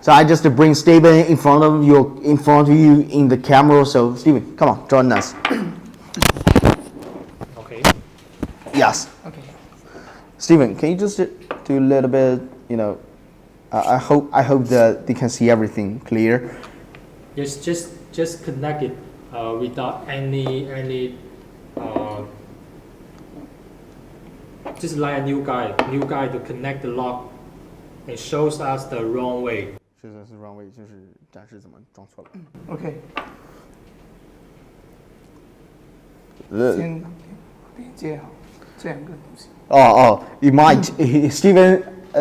So I just bring Steven in front of you in the camera. So Steven, come on, join us. Okay. Yes. Okay. Steven, can you just do a little bit? I hope that they can see everything clear. Yes, just connect it without any just like a new guy to connect the lock. It shows us the wrong way. 是 wrong way， 就是展示怎么装错了。 OK， 先连接好这两个东西。You might.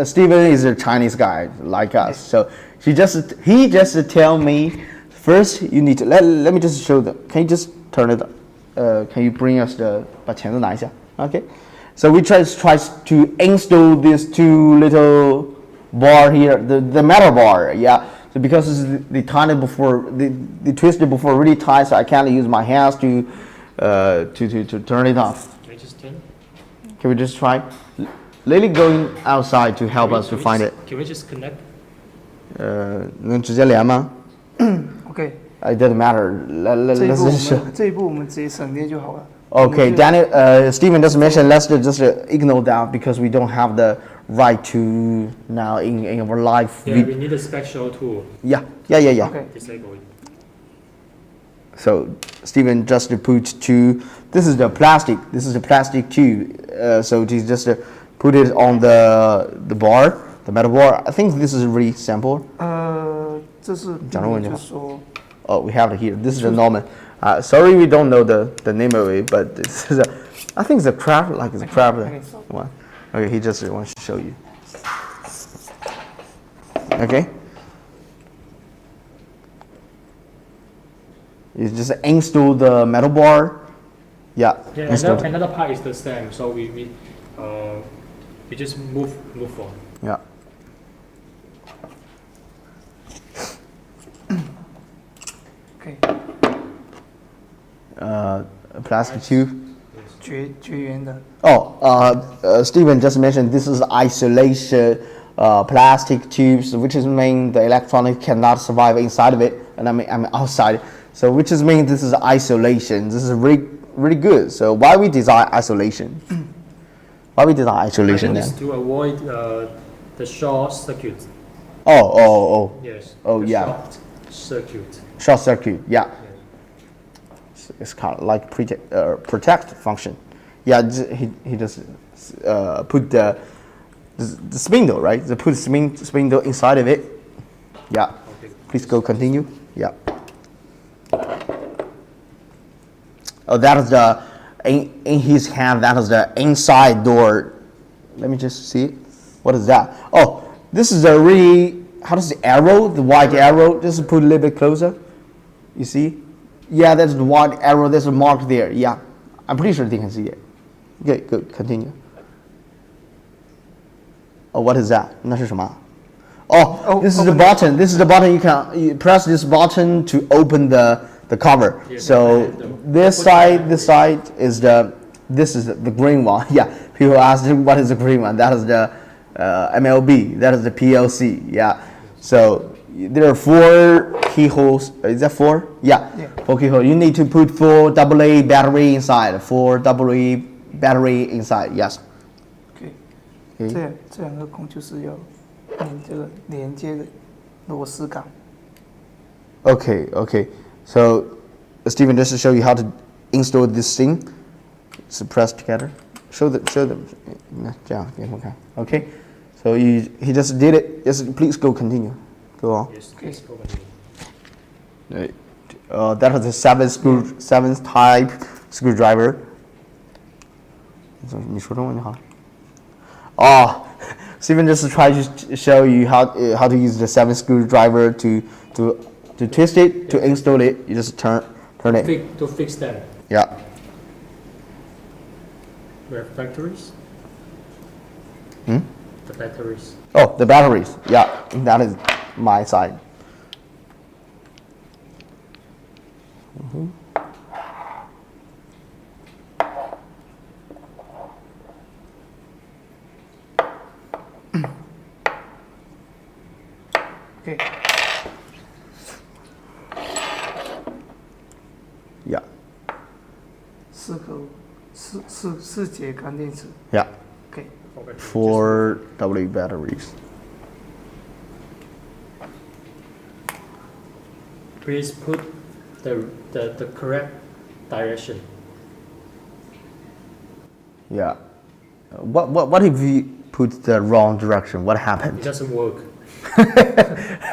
Steven is a Chinese guy like us, so he just tell me first you need to let me just show them. Can you just turn it? Can you bring us 把钳子拿一下 Okay. So we try to install these two little bar here, the metal bar, yeah. So because they tightened it before, they twisted before really tight, so I can't use my hands to turn it off. Can we just turn? Can we just try? Lily going outside to help us to find it. Can we just connect? 能直接连吗 OK， ？It doesn't matter. Let's 这一步我们直接省略就好了。 Okay, Daniel, Steven just mentioned let's just ignore that because we don't have the right to now in our live. Yeah, we need a special tool. Yeah. Okay. Disable it. So Steven just put two. This is the plastic tube. So just put it on the bar, the metal bar. I think this is really simple. 这是就是说 Oh, we have it here. This is the Norman. Sorry, we don't know the name of it, but this is I think it's a crab, like it's a crab one. Okay, he just wants to show you. Okay. You just install the metal bar. Yeah. Yeah, another part is the stem, so we just move on. Yeah. OK， Plastic tube. 绝缘的。 Steven just mentioned this is isolation plastic tubes, which is mean the electronic cannot survive inside of it, and I mean outside. So which is mean this is isolation. This is really good. So why we design isolation? Why we design isolation then? It's to avoid the short circuit. Oh. Yes. Oh, the yeah. Short circuit. Short circuit. Yeah. It's kind of like protect function. Yeah, he just put the spindle, right? They put spindle inside of it. Yeah. Okay. Please go continue. Yeah. Oh, that is the in his hand. That is the inside door. Let me just see it. What is that? Oh, this is a really, how does the arrow, the white arrow? Just put a little bit closer. You see? Yeah, that's the white arrow. There's a mark there. Yeah, I'm pretty sure they can see it. Okay, good. Continue. Oh, what is that? 那是什么? This is the button. This is the button. You press this button to open the cover. Yeah, so this side is this is the green one. Yeah, people ask what is the green one. That is the MLB. That is the PLC. Yeah. So there are 4 keyholes. Is that 4? Yeah. 4 keyholes. You need to put 4 AA battery inside. 4 AA battery inside. Yes. OK， 这两个孔就是要连接的螺丝杆。 Okay. So Steven, just to show you how to install this thing, it's pressed together. Show them. 这样给他们看. Okay. So he just did it. Just please go continue. Go on. Yes. Please go continue. That is the 7th type screwdriver. 你说中文就好了。Steven just tried to show you how to use the 7th screwdriver to twist it, to install it. You just turn it. To fix them. Yeah. We have batteries. The batteries. Oh, the batteries. Yeah, that is my side. OK， Yeah. 四节干电池。 Yeah. OK， Okay. 4 W batteries. Please put the correct direction. Yeah. What if we put the wrong direction? What It happens? doesn't work.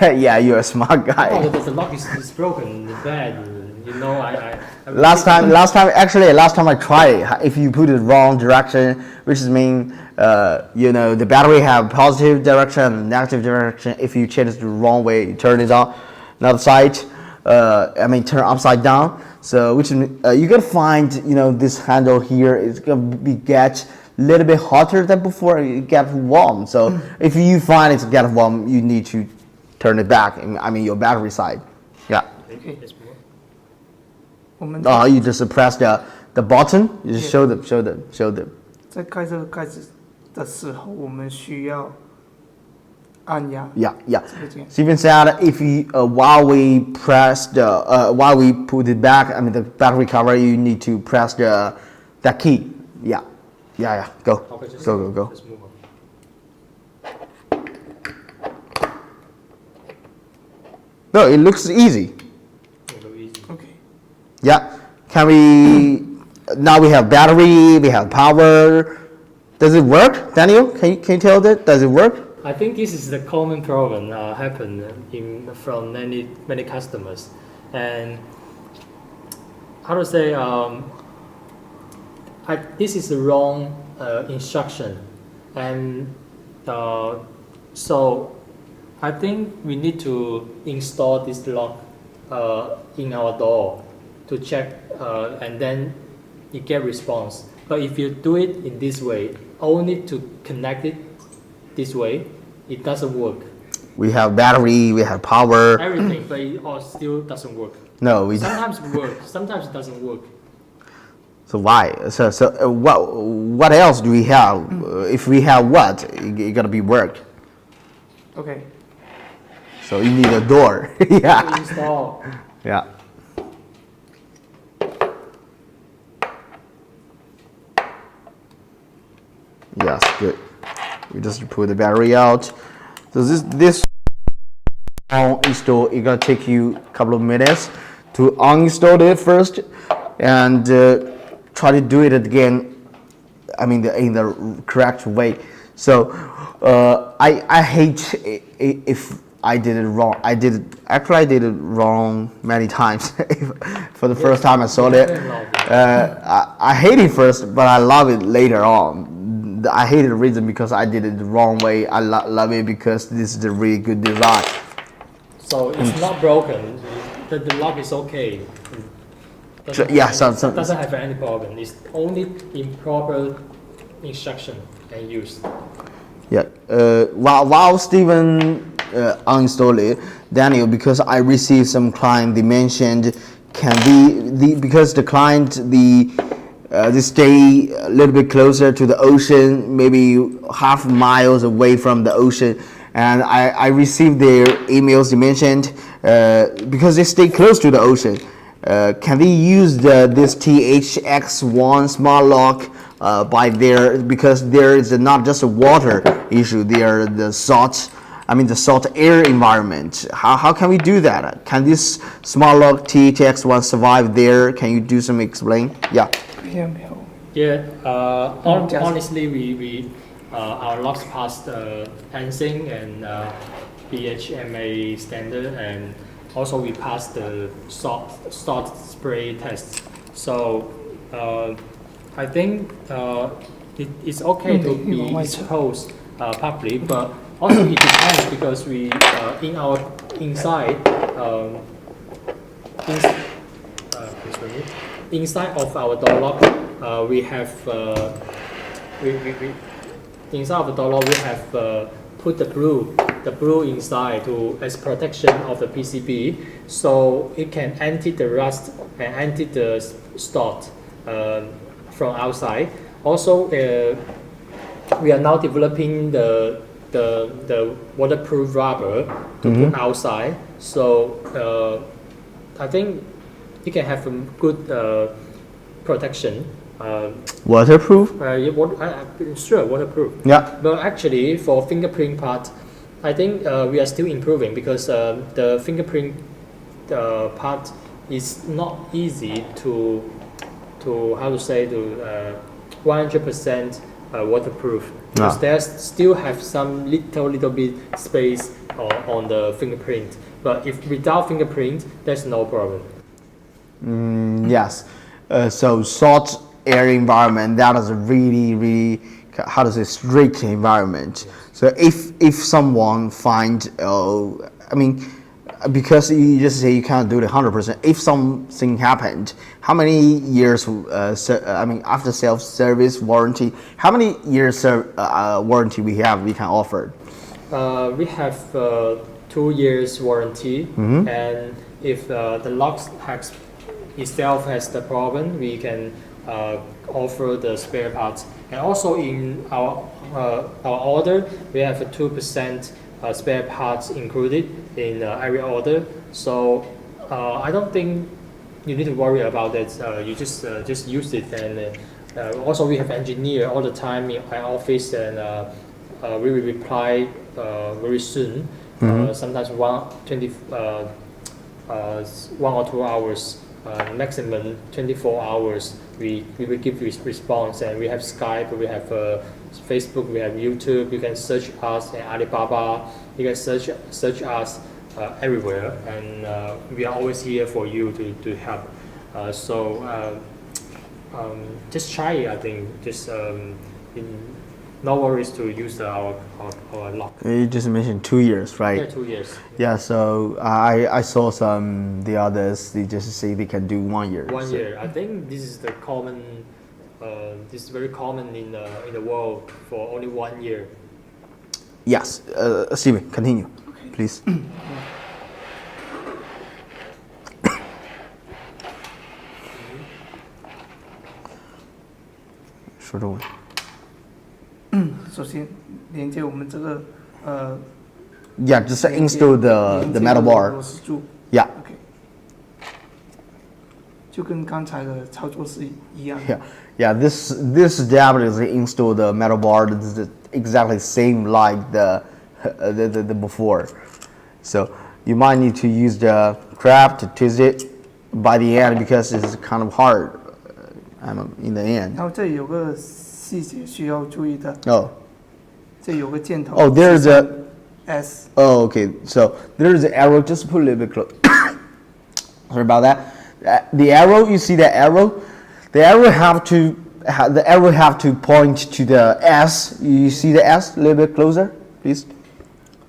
Yeah, you're a smart guy. Oh, the lock is broken. The bad. You know, I Last time I tried it, if you put it wrong direction, which is mean, the battery have positive direction and negative direction. If you change it the wrong way, you turn it on, another side, turn upside down. So, which is, you gotta find, this handle here is gonna get a little bit hotter than before it get warm. So, if you find it get warm, you need to turn it back. Your battery side. Yeah. Okay. Let's move. 我们 You just press the button. You just show them. 在开这个盖子的时候，我们需要按压。 Yeah. 这个键。 Steven said if you while we put it back, the battery cover, you need to press that key. Yeah. Go. Okay, just Go. Let's move on. No, it looks easy. Go easy. OK， Yeah. Can we? Now we have battery. We have power. Does it work, Daniel? Can you tell that? Does it work? I think this is the common problem happen from many customers, and how to say this is the wrong instruction, and so I think we need to install this lock in our door to check, and then you get response. But if you do it in this way, only to connect it this way, it doesn't work. We have battery. We have power. Everything, but it all still doesn't work. No, we. Sometimes it works, sometimes it doesn't work. So why? So what else do we have? If we have what, it gotta be work. OK， So you need a door. To Yeah. install. Yeah. Yes, good. We just put the battery out. So this install, it's gonna take you a couple of minutes to uninstall it first, and try to do it again. In the correct way. So I hate if I did it wrong. I did it wrong many times. For the first time I saw it, I hate it first, but I love it later on. I hate the reason because I did it the wrong way. I love it because this is a really good design. So it's not broken. The lock is okay. Doesn't doesn't have any problem. It's only improper instruction and use. Yeah. While Steven uninstalled it, Daniel, because I received some client, they mentioned because the client they stay a little bit closer to the ocean, maybe half miles away from the ocean, and I received their emails. They mentioned because they stay close to the ocean, can they use this THX1 smart lock by there, because there is not just a water issue, there the salt air environment. How can we do that? Can this smart lock THX1 survive there? Can you do some explain? Yeah. Yeah. Honestly, we our locks passed ANSYS and BHMA standard, and also we passed the salt spray test. So I think it's okay to be exposed publicly, but also it depends because we in our inside inside of our door lock we have inside of the door lock we have put the blue inside as protection of the PCB, so it can anti the rust and anti the start from outside. Also, we are now developing the the waterproof rubber to put outside. So I think you can have a good protection. Waterproof? Sure, waterproof. Yeah. But actually, for fingerprint part, I think we are still improving because the fingerprint part is not easy to 100% waterproof because there's still have some little bit space on the fingerprint. But if without fingerprint, there's no problem. Yes. So salt air environment, that is a really how to say strict environment. So if someone find because you just say you can't do it 100%. If something happened, how many years? After self-service warranty, how many years warranty we can offer? We have 2 years warranty, and if the lock itself has the problem, we can offer the spare parts. And also in our order, we have a 2% spare parts included in every order. So I don't think you need to worry about that. You just use it, and also we have engineer all the time in our office, and we will reply very soon. Sometimes 1 or 2 hours, maximum 24 hours. We will give response, and we have Skype, we have Facebook, we have YouTube. You can search us at Alibaba. You can search us everywhere, and we are always here for you to help. Just try it. I think no worries to use our lock. You just mentioned 2 years, right? Yeah, 2 years. Yeah. So I saw the others. They just say they can do 1 year. 1 year. I think this is the common. This is very common in the world for only 1 year. Yes. Steven, continue, please.说中文。首先连接我们这个Yeah, just install the metal bar. 螺丝柱。Yeah. OK。就跟刚才的操作是一样。Yeah. This step is install the metal bar. This is exactly same like the before. So you might need to use the crab to twist it by the end because it's kind of hard. In the end. 然后这里有个细节需要注意的。Oh. 这有个箭头。Oh, there's a S. Oh, okay. So there's an arrow. Just put a little bit close. Sorry about that. The arrow. You see the arrow? The arrow have to point to the S. You see the S? A little bit closer, please.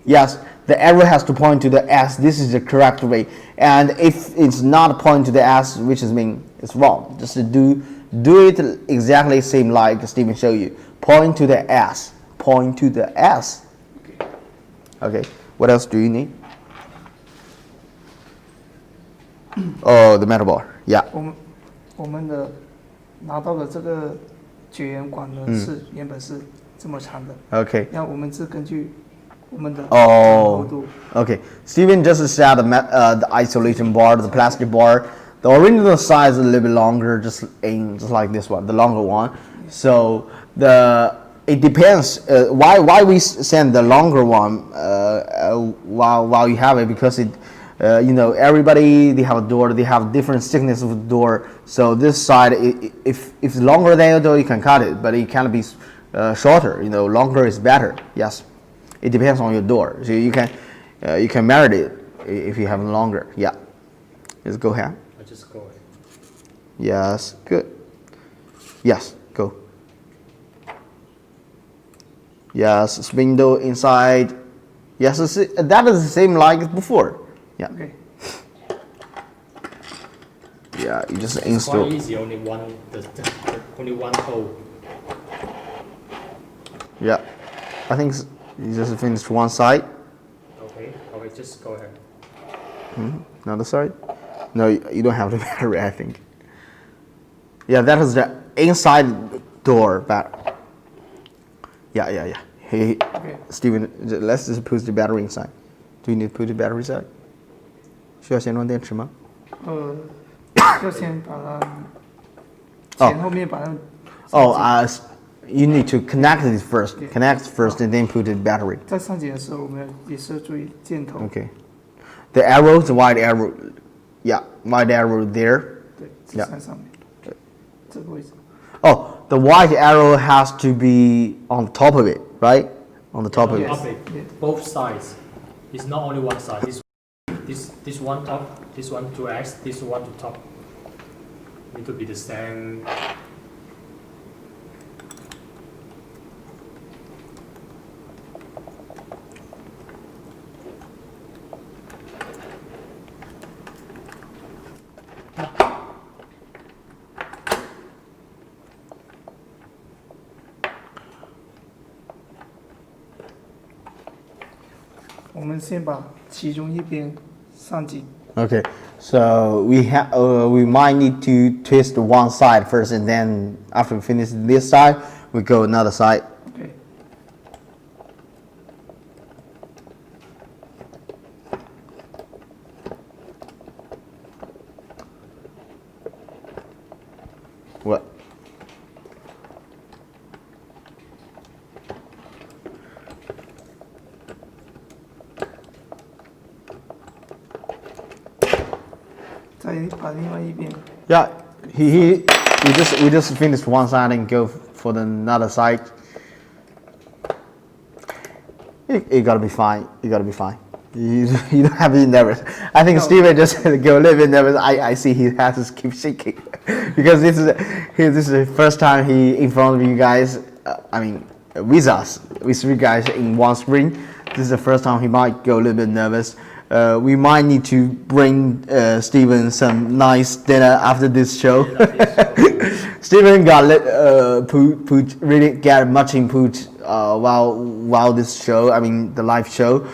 Yes. The arrow has to point to the S. This is the correct way. And if it's not pointing to the S, which is mean it's wrong. Just to do it exactly same like Steven showed you. Point to the S. Point to the S. Okay. What else do you need? Oh, the metal bar. Yeah. 我们的拿到的这个绝缘管呢原本是这么长的。Okay. 然后我们是根据我们的厚度。Okay. Steven just said the isolation bar, the plastic bar. The original size is a little bit longer, just like this one, the longer one. So it depends. Why we send the longer one while you have it, because it, everybody they have a door, they have different thickness of the door. So this side, if it's longer than your door, you can cut it, but it can be shorter. Longer is better. Yes, it depends on your door. So you can measure it if you have longer. Yeah, just go ahead. Just go ahead. Yes, good. Yes, go. Yes, spindle inside. Yes, that is the same like before. Yeah. Okay. Yeah, you just It's install. quite easy. Only one hole. Yeah, I think you just finished one side. Okay. Just go ahead. Another side. No, you don't have to battery, I think. Yeah, that is the inside door battery. Yeah. OK， OK， Steven, let's just put the battery inside. Do you need to put the battery inside? 需要先装电池吗？要先把它前后面把它 Oh, you need to connect it first. Connect first and then put the battery. 在上紧的时候，我们也是要注意箭头。 Okay. The arrow, the white arrow. Yeah, white arrow there. 对，指向上面。对，这个位置。 Oh, the white arrow has to be on top of it, right? On the top of it. Up it. Both sides. It's not only one side. This one top, this one to X, this one to top. Need to be the same.我们先把其中一边上紧。 Okay, so we might need to twist one side first, and then after we finish this side, we go another side. OK， What?再把另外一边。 Yeah, we just finished one side and go for the another side. You gotta be fine. You gotta be fine. You don't have to be nervous. I think No. Steven just go a little bit nervous. I see he has to keep shaking because this is the first time he in front of you guys. I mean, with us, with three guys in one screen. This is the first time he might go a little bit nervous. We might need to bring Steven some nice dinner after this show. Steven got really get much input while this show. I mean the live show.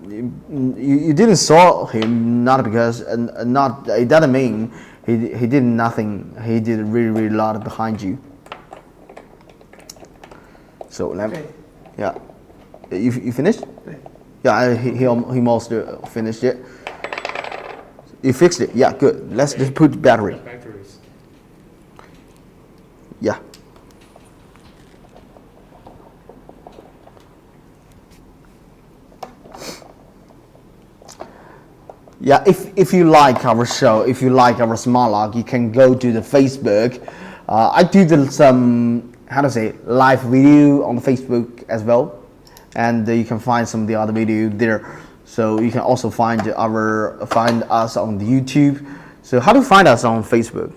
You didn't saw him not because not it doesn't mean he did nothing. He did really a lot behind you. So let me, Okay. yeah, you finished? 对。 Yeah, he almost finished it. You fixed it. Yeah, good. Let's just put the battery. Batteries. Yeah. Yeah, if you like our show, if you like our smart lock, you can go to the Facebook. I do some how to say live video on Facebook as well, and you can find some of the other video there. So you can also find us on the YouTube. So how to find us on Facebook?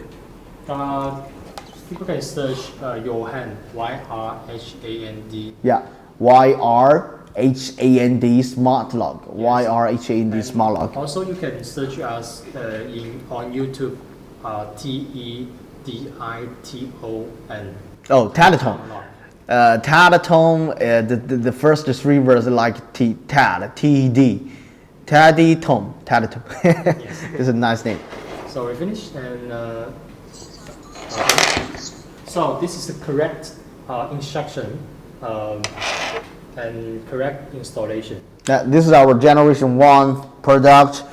People can search Johan, YRHAND. Yeah, YRHAND Smart Lock. YRHAND Smart Lock. Also, you can search us on YouTube, TEDITON. Oh, Tediton. Tediton, the first three words like Tad, TED. Tediton. Tediton. It's a nice name. So we finished, and so this is the correct instruction and correct installation. This is our generation 1 product.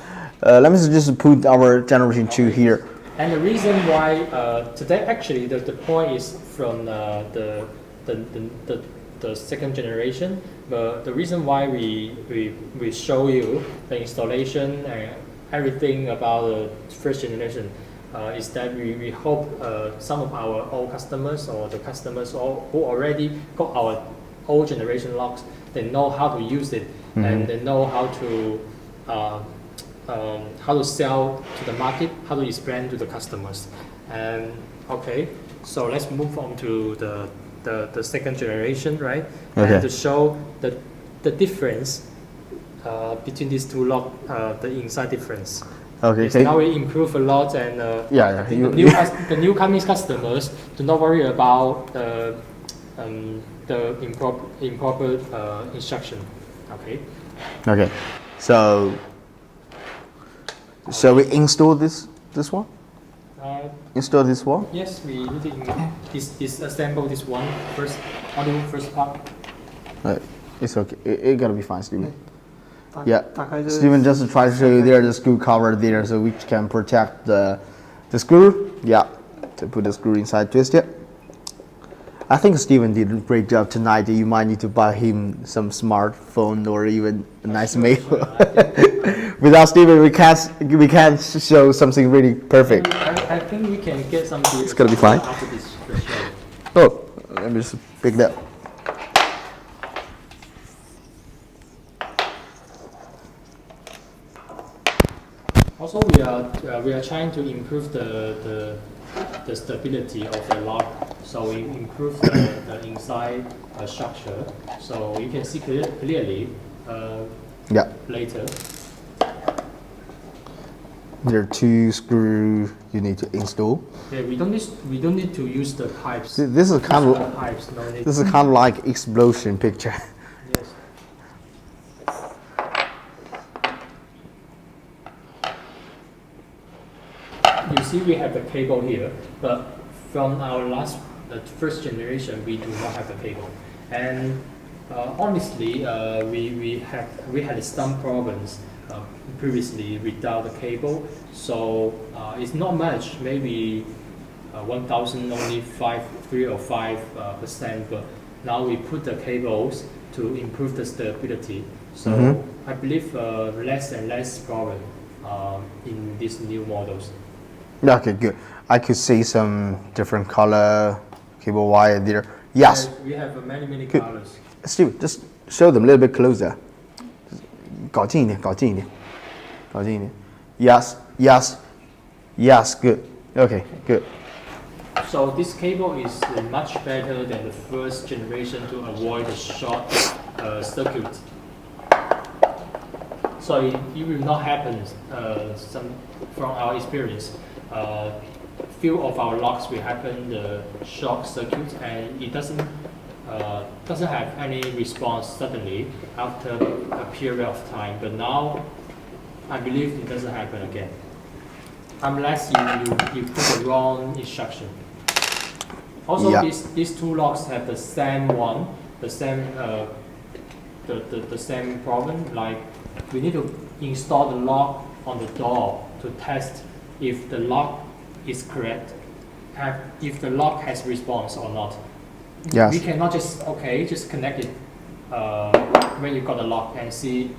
Let me just put our generation 2 here. And the reason why today actually the point is from the second generation, but the reason why we show you the installation and everything about the first generation is that we hope some of our old customers or the customers who already got our old generation locks, they know how to use it, and they know how to sell to the market, how to explain to the customers. And okay, so let's move on to the second generation, right? Okay. And to show the difference between these two lock, the inside difference. Okay. Yes, now we improve a lot, and Yeah. the new coming customers do not worry about the improper instruction. Okay. Okay. So shall we install this one? Install this one? Yes, we need to disassemble this one first. Only first part. Right. It's okay. It gotta be fine, Steven. 打 Yeah. 打开这个 Steven just try to show you there the screw cover there so we can protect the screw. Yeah. To put the screw inside, twist it. I think Steven did a great job tonight. You might need to buy him some smartphone or even a nice mail. Without Steven, we can't show something really perfect. I think we can get some videos. It's gonna be fine. After this show. Oh, let me just pick that. Also, we are trying to improve the stability of the lock, so we improve the inside structure, so you can see clearly Yeah. later. There are 2 screws you need to install. Yeah, we don't need to use the pipes. This is kind The of pipes, no need. this is kind of like explosion picture. Yes. You see, we have the cable here, but from our first generation, we do not have the cable. And honestly, we had some problems previously without the cable. So it's not much, maybe 1,000, only 3 or 5%. But now we put the cables to improve the stability. So I believe less and less problem in these new models. Okay, good. I could see some different color cable wire there. Yes. We have many Good. colors. Steve, just show them a little bit closer. 搞近一点，搞近一点，搞近一点。Yes, yes, yes. Good. Okay, good. So this cable is much better than the first generation to avoid the short circuit. So it will not happen. From our experience, few of our locks will happen the short circuit, and it doesn't have any response suddenly after a period of time. But now, I believe it doesn't happen again, unless you put the wrong instruction. Also, Yeah. these 2 locks have the same one, the same problem. Like we need to install the lock on the door to test if the lock is correct, if the lock has response or not. Yes. We cannot just connect it when you got the lock and see,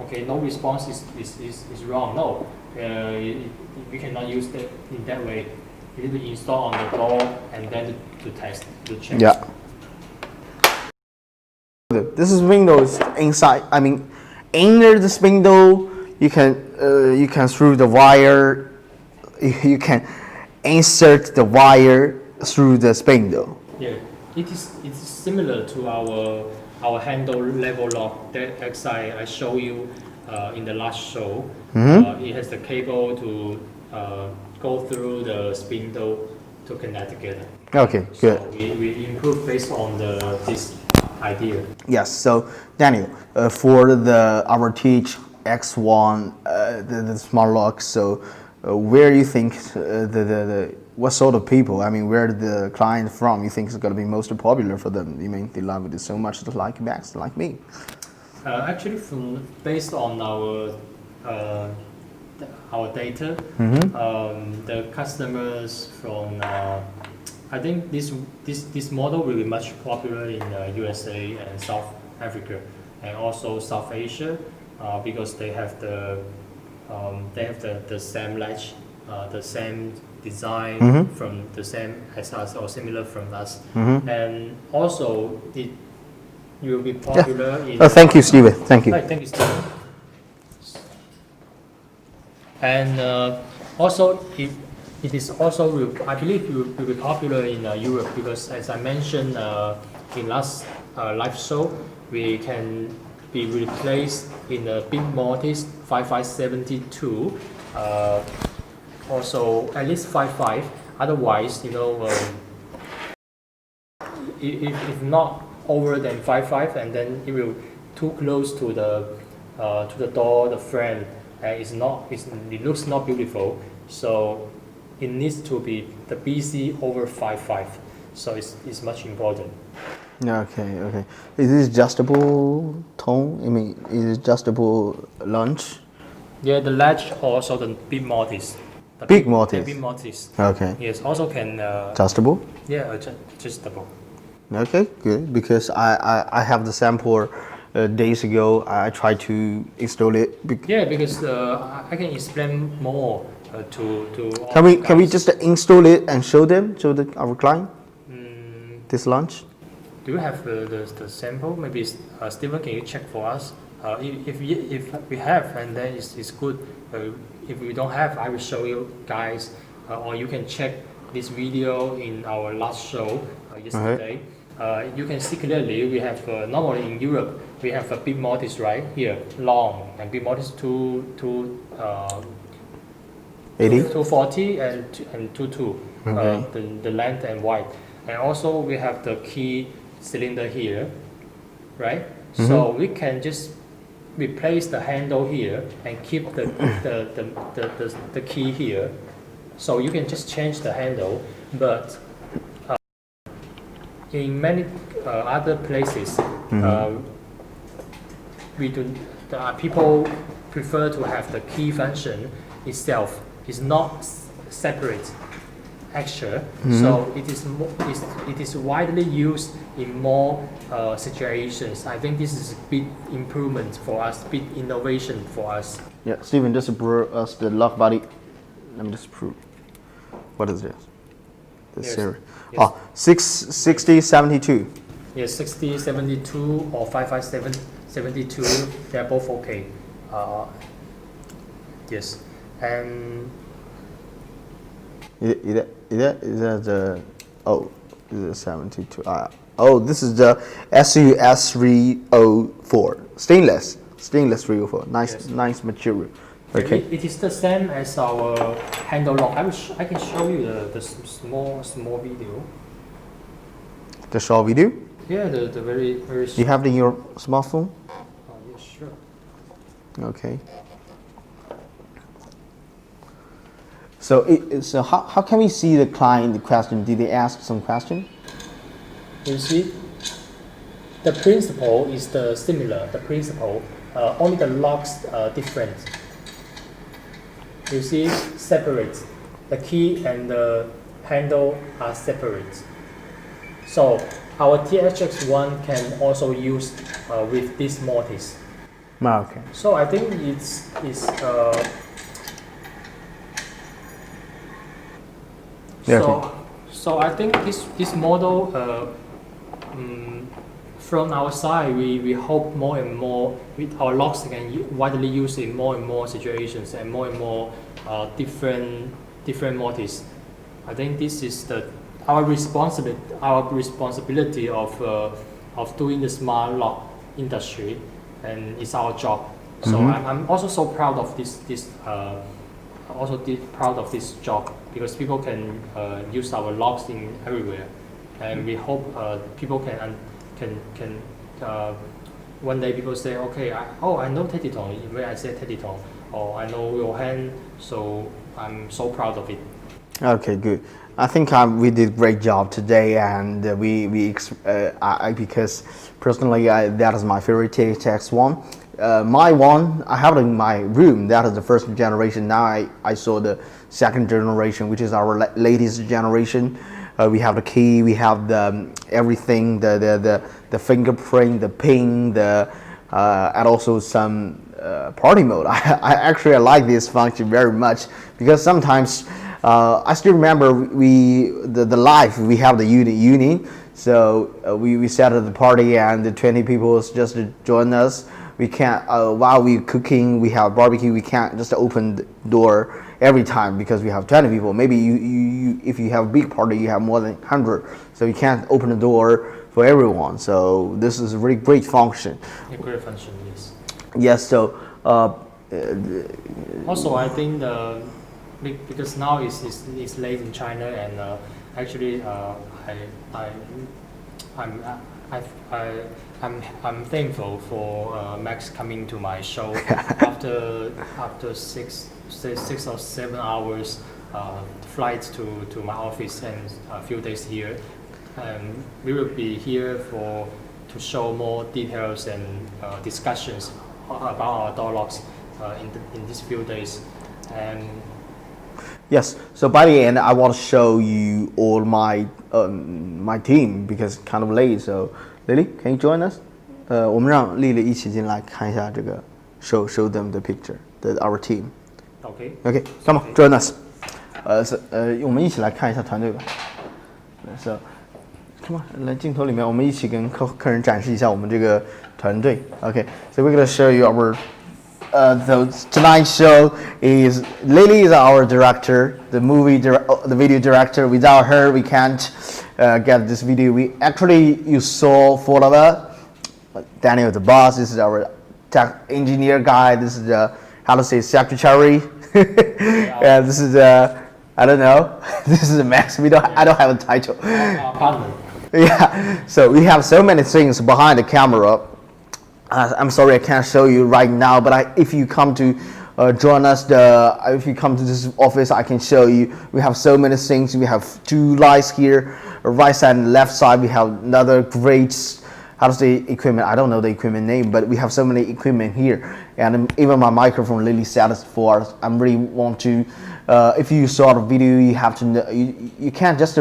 okay, no response is wrong. No, we cannot use that in that way. You need to install on the door and then to test, to check. Yeah. This is windows inside. I mean, inner the spindle, you can through the wire. You can insert the wire through the spindle. Yeah, it's similar to our handle level lock that I show you in the last show. It has the cable to go through the spindle to connect together. Okay, good. So we improve based on this idea. Yes. So Daniel, for our Teach X1, the smart lock. So where do you think what sort of people? I mean, where the client from? You think is going to be most popular for them? You mean they love it so much, like Max, like me? Actually, based on our data, the customers from I think this model will be much popular in USA and South Africa and also South Asia because they have the same latch, the same design from the same as us or similar from us, and also it will be popular in. Oh, thank you, Steven. Thank you. Right, thank you, Steven. And also, it is also, I believe, it will be popular in Europe because, as I mentioned in last live show, we can be replaced in the big mortise 5572. Also, at least 55. Otherwise, if not over than 55, and then it will too close to the door, the frame, and it looks not beautiful. So it needs to be the BC over 55. So it's much important. Okay, okay. Is this adjustable tone? I mean, is it adjustable launch? Yeah, the latch also the big mortise. The Big Yeah, mortise. big mortise. Okay. Yes, also can Adjustable? yeah adjustable. Okay, good. Because I have the sample days ago. I tried to install it. Yeah, because I can explain more to all Can we you can we guys. just install it and show them, show our client this launch? Do you have the sample? Maybe Stephen, can you check for us? If we have, and then it's good. If we don't have, I will show you guys, or you can check this video in our last show yesterday. You can see clearly we have normally in Europe we have a big mortise right here, long, and big mortise 80? 240 and 22, Okay. the length and wide. And also we have the key cylinder here, right? So we can just replace the handle here and keep the key here. So you can just change the handle, but in many other places, we do. People prefer to have the key function itself. It's not separate extra, so it is widely used in more situations. I think this is a big improvement for us, big innovation for us. Yeah, Steven, just bring us the lock body. Let me just prove. What is this? This Yes. series. Yes. Oh, 660, 72. Yes, 60, 72 or 557, 72, they're both okay. Yes, and Is that the, oh, this is 72. Oh, this is the SUS 304. Stainless 304. Nice, Yes. nice material. Okay. it is the same as our handle lock. I can show you the small video. The short video. Yeah, the very You have it in your smartphone? Oh, yeah, sure. Okay. So how can we see the client, the question? Did they ask some question? You see, the principle is the similar. The principle, only the locks are different. You see, separate. The key and the handle are separate. So our THX1 can also use with this mortise. Okay. So I think it's Yeah, so I think this model from our side we hope more and more with our locks can widely used in more and more situations and more different mortise. I think this is our responsibility of doing the smart lock industry, and it's our job. So I'm also so proud of this proud of this job because people can use our locks in everywhere, and we hope people can one day people say, okay, I know Tediton when I say Tediton, or I know your hand, so I'm so proud of it. Okay, good. I think we did a great job today, and because personally that is my favorite THX1. My one, I have it in my room. That is the first generation. Now I saw the second generation, which is our latest generation. We have the key, we have the everything, the fingerprint, the pin, and also some party mode. I actually like this function very much because sometimes I still remember the live we have the uni. So we set at the party and the 20 people just to join us. We can't while we cooking, we have barbecue. We can't just open the door every time because we have 20 people. Maybe you if you have a big party, you have more than 100, so you can't open the door for everyone. So this is a really great function. A great function, yes. Yes. So also I think because now it's late in China, and actually I'm thankful for Max coming to my show after 6 or 7 hours flight to my office and a few days here. We will be here to show more details and discussions about our door locks in these few days. And Yes. So by the end, I want to show you all my my team because it's kind of late. So Lily, can you join us? 我们让丽丽一起进来看一下这个 show them the picture our team. okay. Okay, come on, join us. 我们一起来看一下团队吧。So, come on, 来镜头里面，我们一起跟客人展示一下我们这个团队。Okay, so we're gonna show you our. Tonight's show is Lily is our director, the video director. Without her, we can't get this video. You saw four of us. Daniel, the boss. This is our tech engineer guy. This is the secretary. And this is I don't know. This is Max. I don't have a title. Partner. Yeah. So we have so many things behind the camera. I'm sorry I can't show you right now, but if you come to join us, if you come to this office, I can show you. We have so many things. We have two lights here, right side and left side. We have another great, equipment. I don't know the equipment name, but we have so many equipment here. And even my microphone, Lily set us for us. I really want to. If you saw the video, you have to know. You can't just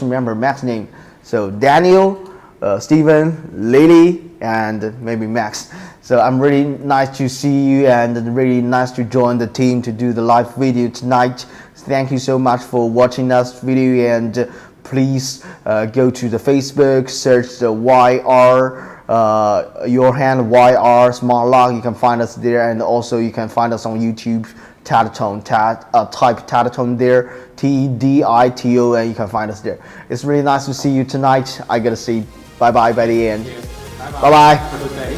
remember Max's name. So Daniel, Steven, Lily, and maybe Max. So I'm really nice to see you and really nice to join the team to do the live video tonight. Thank you so much for watching us video, and please go to the Facebook, search the YR your hand YR smart lock. You can find us there, and also you can find us on YouTube. Tediton, type Tediton there, Tediton, and you can find us there. It's really nice to see you tonight. I gotta say bye bye by the end. Yes. Bye bye. Have a good day.